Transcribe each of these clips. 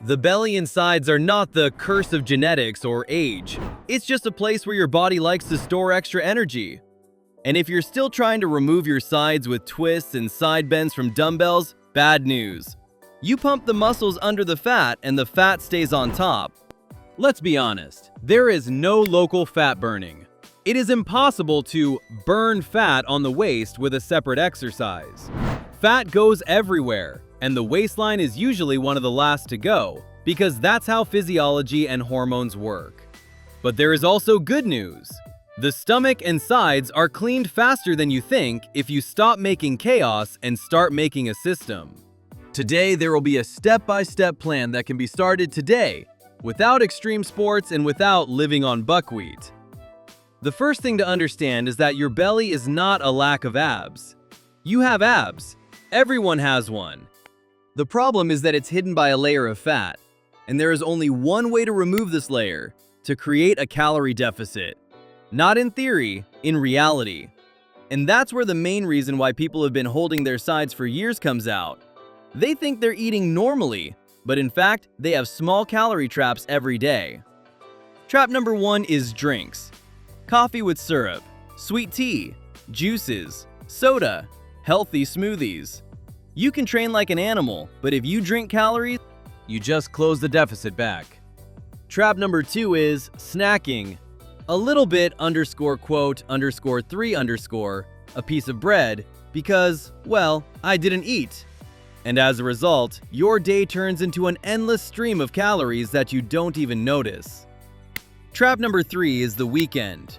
The belly and sides are not the curse of genetics or age. It's just a place where your body likes to store extra energy. And if you're still trying to remove your sides with twists and side bends from dumbbells, bad news. You pump the muscles under the fat and the fat stays on top. Let's be honest, there is no local fat burning. It is impossible to burn fat on the waist with a separate exercise. Fat goes everywhere, and the waistline is usually one of the last to go, because that's how physiology and hormones work. But there is also good news. The stomach and sides are cleaned faster than you think if you stop making chaos and start making a system. Today, there will be a step-by-step plan that can be started today, without extreme sports and without living on buckwheat. The first thing to understand is that your belly is not a lack of abs. You have abs. Everyone has one. The problem is that it's hidden by a layer of fat, and there is only one way to remove this layer, to create a calorie deficit. Not in theory, in reality. And that's where the main reason why people have been holding their sides for years comes out. They think they're eating normally, but in fact, they have small calorie traps every day. Trap number 1 is drinks. Coffee with syrup, sweet tea, juices, soda, healthy smoothies. You can train like an animal, but if you drink calories, you just close the deficit back. Trap number 2 is snacking. A little bit _quote _3_ a piece of bread because, well, I didn't eat. And as a result, your day turns into an endless stream of calories that you don't even notice. Trap number 3 is the weekend.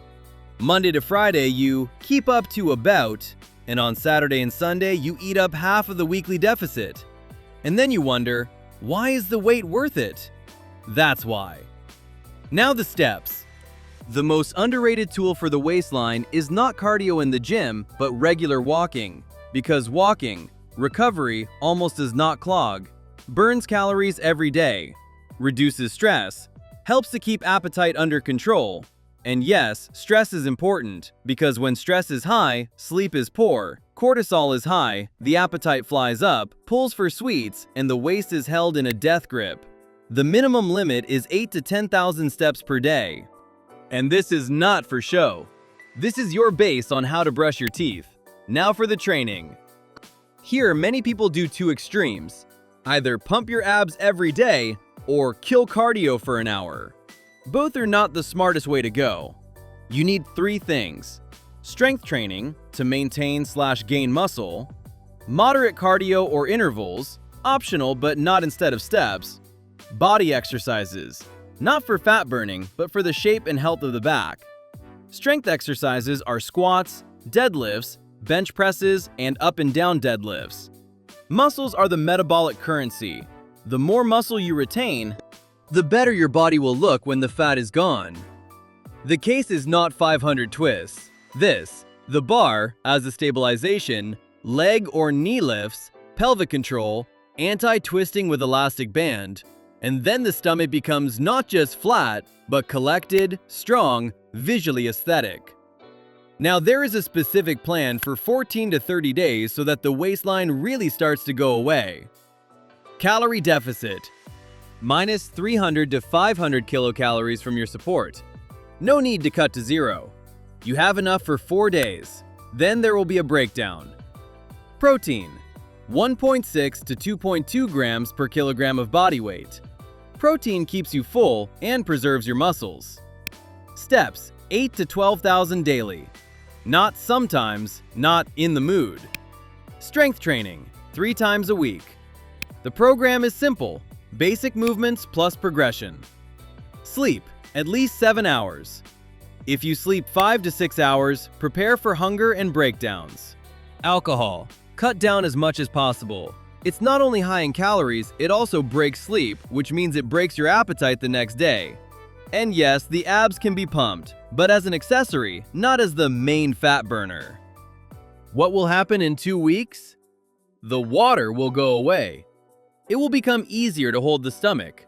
Monday to Friday, you keep up to about, and on Saturday and Sunday, you eat up half of the weekly deficit. And then you wonder, why is the weight worth it? That's why. Now the steps. The most underrated tool for the waistline is not cardio in the gym, but regular walking. Because walking, recovery almost does not clog, burns calories every day, reduces stress, helps to keep appetite under control. And yes, stress is important, because when stress is high, sleep is poor, cortisol is high, the appetite flies up, pulls for sweets, and the waist is held in a death grip. The minimum limit is 8 to 10,000 steps per day. And this is not for show. This is your base on how to brush your teeth. Now for the training. Here, many people do two extremes. Either pump your abs every day, or kill cardio for an hour. Both are not the smartest way to go. You need 3 things. Strength training, to maintain/gain muscle. Moderate cardio or intervals, optional but not instead of steps. Body exercises, not for fat burning, but for the shape and health of the back. Strength exercises are squats, deadlifts, bench presses, and up and down deadlifts. Muscles are the metabolic currency. The more muscle you retain, the better your body will look when the fat is gone. The case is not 500 twists. The bar, as a stabilization, leg or knee lifts, pelvic control, anti-twisting with elastic band, and then the stomach becomes not just flat, but collected, strong, visually aesthetic. Now there is a specific plan for 14 to 30 days so that the waistline really starts to go away. Calorie deficit. Minus 300 to 500 kilocalories from your support. No need to cut to 0. You have enough for 4 days. Then there will be a breakdown. Protein. 1.6 to 2.2 grams per kilogram of body weight. Protein keeps you full and preserves your muscles. Steps, 8 to 12,000 daily. Not sometimes, not in the mood. Strength training, 3 times a week. The program is simple, basic movements plus progression. Sleep, at least 7 hours. If you sleep 5 to 6 hours, prepare for hunger and breakdowns. Alcohol, cut down as much as possible. It's not only high in calories, it also breaks sleep, which means it breaks your appetite the next day. And yes, the abs can be pumped, but as an accessory, not as the main fat burner. What will happen in 2 weeks? The water will go away. It will become easier to hold the stomach.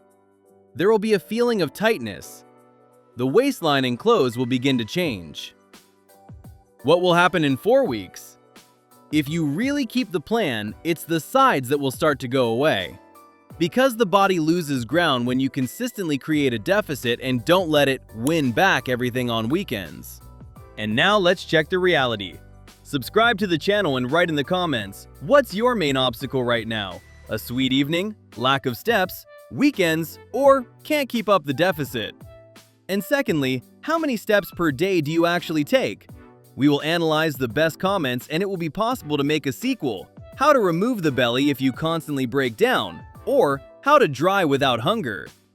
There will be a feeling of tightness. The waistline and clothes will begin to change. What will happen in 4 weeks? If you really keep the plan, it's the sides that will start to go away. Because the body loses ground when you consistently create a deficit and don't let it win back everything on weekends. And now let's check the reality. Subscribe to the channel and write in the comments, what's your main obstacle right now? A sweet evening, lack of steps, weekends, or can't keep up the deficit? And secondly, how many steps per day do you actually take? We will analyze the best comments and it will be possible to make a sequel, how to remove the belly if you constantly break down, or how to dry without hunger.